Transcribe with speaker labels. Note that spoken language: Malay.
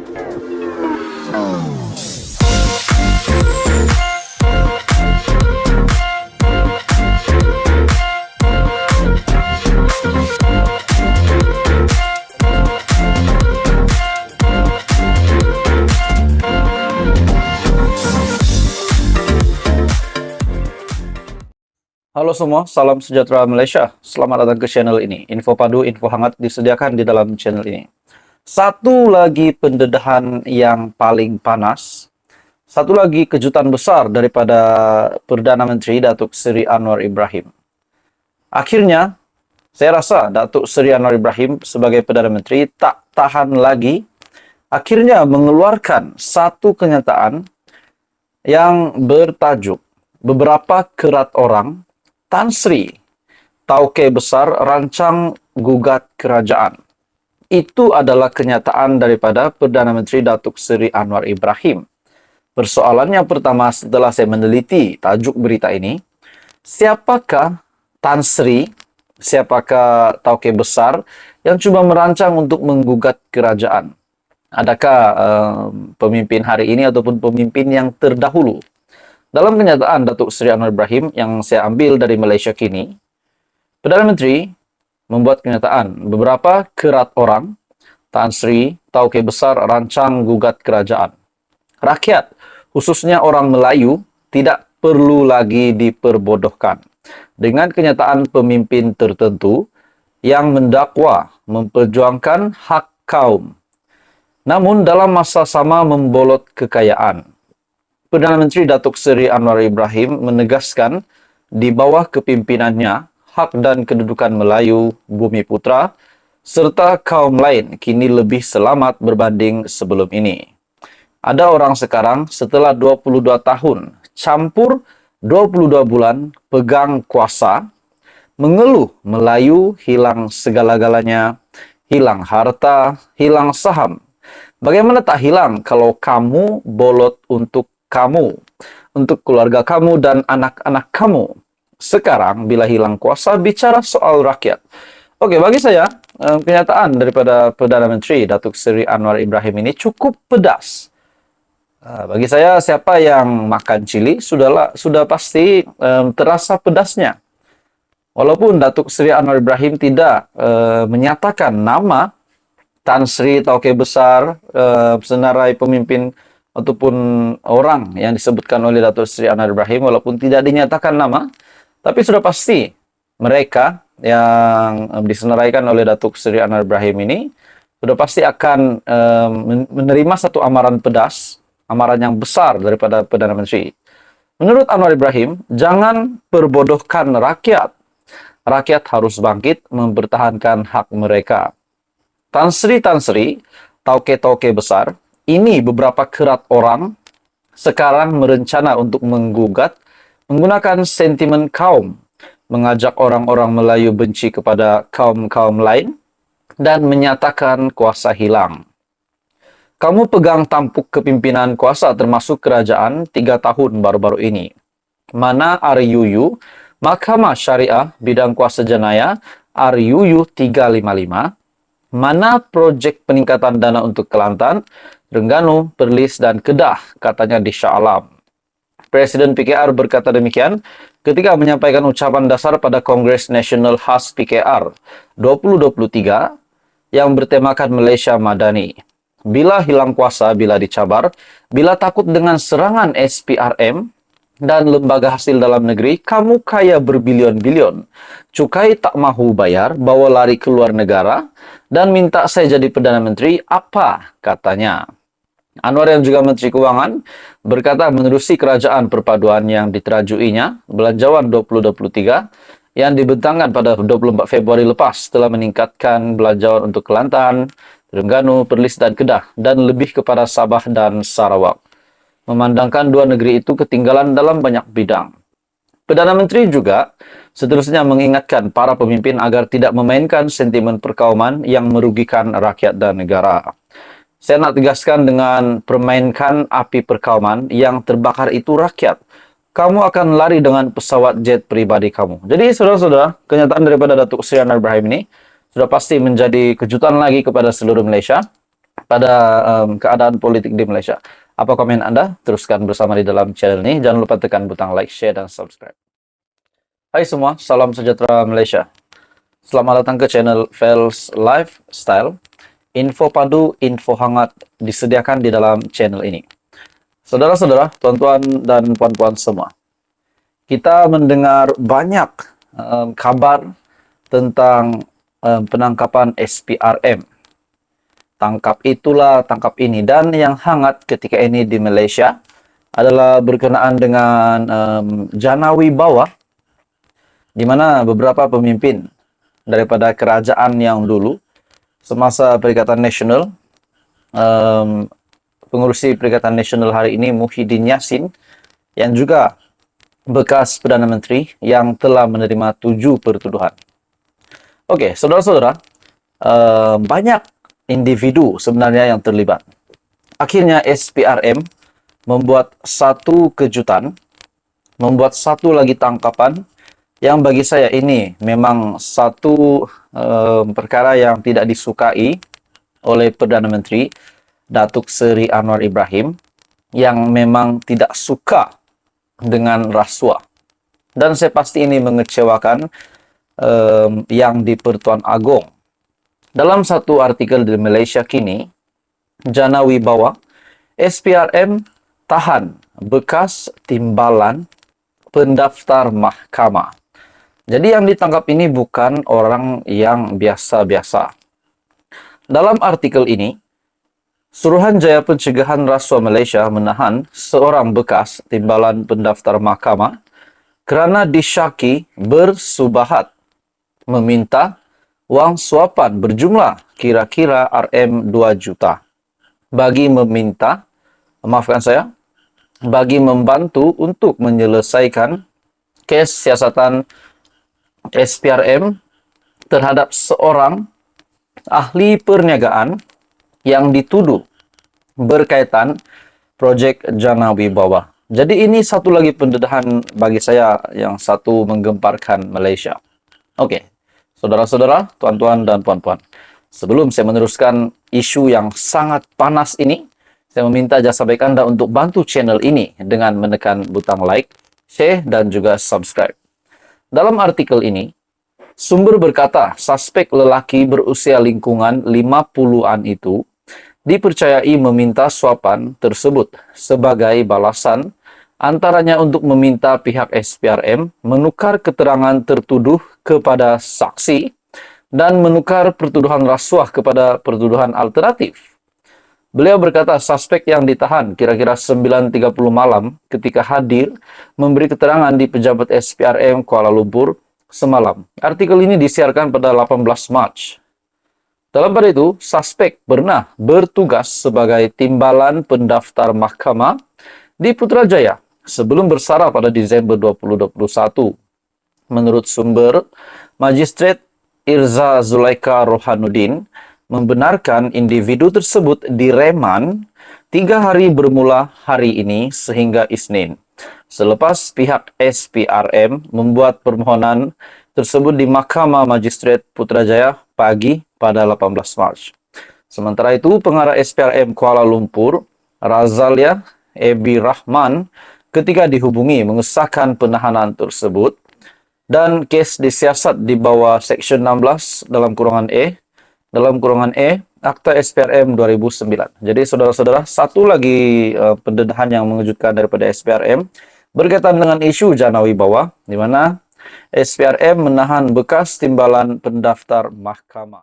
Speaker 1: Halo semua, salam sejahtera Malaysia. Selamat datang ke channel ini. Info padu, info hangat disediakan di dalam channel ini. Satu lagi pendedahan yang paling panas. Satu lagi kejutan besar daripada Perdana Menteri Datuk Seri Anwar Ibrahim. Akhirnya, saya rasa Datuk Seri Anwar Ibrahim sebagai Perdana Menteri tak tahan lagi. Akhirnya mengeluarkan satu kenyataan yang bertajuk beberapa kerat orang Tan Sri, Tauke Besar rancang gugat kerajaan. Itu adalah kenyataan daripada Perdana Menteri Datuk Seri Anwar Ibrahim. Persoalannya pertama setelah saya meneliti tajuk berita ini, siapakah Tan Sri, siapakah Tauke Besar yang cuba merancang untuk menggugat kerajaan? Adakah pemimpin hari ini ataupun pemimpin yang terdahulu? Dalam kenyataan Datuk Seri Anwar Ibrahim yang saya ambil dari Malaysia Kini, Perdana Menteri membuat kenyataan beberapa kerat orang, Tan Sri, Tauke Besar rancang gugat kerajaan. Rakyat, khususnya orang Melayu, tidak perlu lagi diperbodohkan dengan kenyataan pemimpin tertentu yang mendakwa memperjuangkan hak kaum, namun dalam masa sama membolot kekayaan. Perdana Menteri Datuk Seri Anwar Ibrahim menegaskan di bawah kepimpinannya hak dan kedudukan Melayu, Bumiputra, serta kaum lain kini lebih selamat berbanding sebelum ini. Ada orang sekarang setelah 22 tahun campur 22 bulan pegang kuasa, mengeluh Melayu hilang segala-galanya, hilang harta, hilang saham. Bagaimana tak hilang kalau kamu bolot untuk kamu, untuk keluarga kamu dan anak-anak kamu. Sekarang bila hilang kuasa bicara soal rakyat. Oke, bagi saya kenyataan daripada Perdana Menteri Datuk Seri Anwar Ibrahim ini cukup pedas. Bagi saya siapa yang makan cili sudah pasti terasa pedasnya. Walaupun Datuk Seri Anwar Ibrahim tidak menyatakan nama Tan Sri, Tauke Besar, senarai pemimpin ataupun orang yang disebutkan oleh Datuk Seri Anwar Ibrahim, walaupun tidak dinyatakan nama, tapi sudah pasti mereka yang disenaraikan oleh Datuk Seri Anwar Ibrahim ini sudah pasti akan menerima satu amaran pedas, amaran yang besar daripada Perdana Menteri. Menurut Anwar Ibrahim, jangan perbodohkan rakyat. Rakyat harus bangkit mempertahankan hak mereka. Tan Sri, Tauke Besar, ini beberapa kerat orang sekarang merencana untuk menggugat menggunakan sentimen kaum, mengajak orang-orang Melayu benci kepada kaum-kaum lain, dan menyatakan kuasa hilang. Kamu pegang tampuk kepimpinan kuasa termasuk kerajaan 3 tahun baru-baru ini. Mana RUU, Mahkamah Syariah Bidang Kuasa Jenayah, RUU 355, mana projek peningkatan dana untuk Kelantan, Terengganu, Perlis, dan Kedah, katanya di Shah Alam. Presiden PKR berkata demikian ketika menyampaikan ucapan dasar pada Kongres Nasional Khas PKR 2023 yang bertemakan Malaysia Madani. Bila hilang kuasa, bila dicabar, bila takut dengan serangan SPRM dan lembaga hasil dalam negeri, kamu kaya berbilion-bilion. Cukai tak mahu bayar, bawa lari ke luar negara, dan minta saya jadi Perdana Menteri, apa katanya? Anwar yang juga Menteri Keuangan berkata menerusi kerajaan perpaduan yang diterajuinya, Belanjawan 2023, yang dibentangkan pada 24 Februari lepas telah meningkatkan belanjawan untuk Kelantan, Terengganu, Perlis, dan Kedah, dan lebih kepada Sabah dan Sarawak. Memandangkan dua negeri itu ketinggalan dalam banyak bidang. Perdana Menteri juga seterusnya mengingatkan para pemimpin agar tidak memainkan sentimen perkauman yang merugikan rakyat dan negara. Saya nak tegaskan dengan permainkan api perkauman yang terbakar itu rakyat. Kamu akan lari dengan pesawat jet pribadi kamu. Jadi saudara-saudara, kenyataan daripada Datuk Seri Anwar Ibrahim ini sudah pasti menjadi kejutan lagi kepada seluruh Malaysia. pada keadaan politik di Malaysia. Apa komen Anda? Teruskan bersama di dalam channel ini. Jangan lupa tekan butang like, share, dan subscribe. Hai semua, salam sejahtera Malaysia. Selamat datang ke channel Fels Lifestyle. Info padu, info hangat disediakan di dalam channel ini. Saudara-saudara, tuan-tuan dan puan-puan semua, kita mendengar banyak kabar tentang penangkapan SPRM. Tangkap itulah, tangkap ini. Dan yang hangat ketika ini di Malaysia adalah berkenaan dengan Jana Wibawa, di mana beberapa pemimpin daripada kerajaan yang dulu, semasa Perikatan Nasional, pengurusi Perikatan Nasional hari ini, Muhyiddin Yassin, yang juga bekas Perdana Menteri yang telah menerima 7 pertuduhan. Oke, saudara-saudara, banyak individu sebenarnya yang terlibat. Akhirnya SPRM membuat satu kejutan, membuat satu lagi tangkapan yang bagi saya ini memang satu perkara yang tidak disukai oleh Perdana Menteri Datuk Seri Anwar Ibrahim, yang memang tidak suka dengan rasuah. Dan saya pasti ini mengecewakan yang di Pertuan Agong. Dalam satu artikel di Malaysia Kini, Jana Wibawa, SPRM tahan bekas timbalan pendaftar mahkamah. Jadi yang ditangkap ini bukan orang yang biasa-biasa. Dalam artikel ini, Suruhanjaya Pencegahan Rasuah Malaysia menahan seorang bekas timbalan pendaftar mahkamah kerana disyaki bersubahat meminta wang suapan berjumlah kira-kira RM2 juta bagi bagi membantu untuk menyelesaikan kes siasatan SPRM terhadap seorang ahli perniagaan yang dituduh berkaitan projek Jana Wibawa. Jadi ini satu lagi pendedahan bagi saya yang satu menggemparkan Malaysia. Oke. Saudara-saudara, tuan-tuan dan puan-puan, sebelum saya meneruskan isu yang sangat panas ini, saya meminta jasa baik Anda untuk bantu channel ini dengan menekan butang like, share, dan juga subscribe. Dalam artikel ini, sumber berkata suspek lelaki berusia lingkungan 50-an itu dipercayai meminta suapan tersebut sebagai balasan, antaranya untuk meminta pihak SPRM menukar keterangan tertuduh kepada saksi dan menukar pertuduhan rasuah kepada pertuduhan alternatif. Beliau berkata suspek yang ditahan kira-kira 9.30 malam ketika hadir memberi keterangan di pejabat SPRM Kuala Lumpur semalam. Artikel ini disiarkan pada 18 Mac. Dalam pada itu, suspek pernah bertugas sebagai timbalan pendaftar mahkamah di Putrajaya sebelum bersara pada Disember 2021. Menurut sumber, Magistrat Irza Zulaika Rohanuddin membenarkan individu tersebut direman 3 hari bermula hari ini sehingga Isnin, selepas pihak SPRM membuat permohonan tersebut di Mahkamah Magistrat Putrajaya pagi pada 18 Mac. Sementara itu, pengarah SPRM Kuala Lumpur, Razalia Ebi Rahman, ketika dihubungi mengesahkan penahanan tersebut, dan kes disiasat di bawah Seksyen 16 dalam kurungan E, Akta SPRM 2009. Jadi saudara-saudara, satu lagi pendedahan yang mengejutkan daripada SPRM berkaitan dengan isu Jana Wibawa, di mana SPRM menahan bekas timbalan pendaftar mahkamah.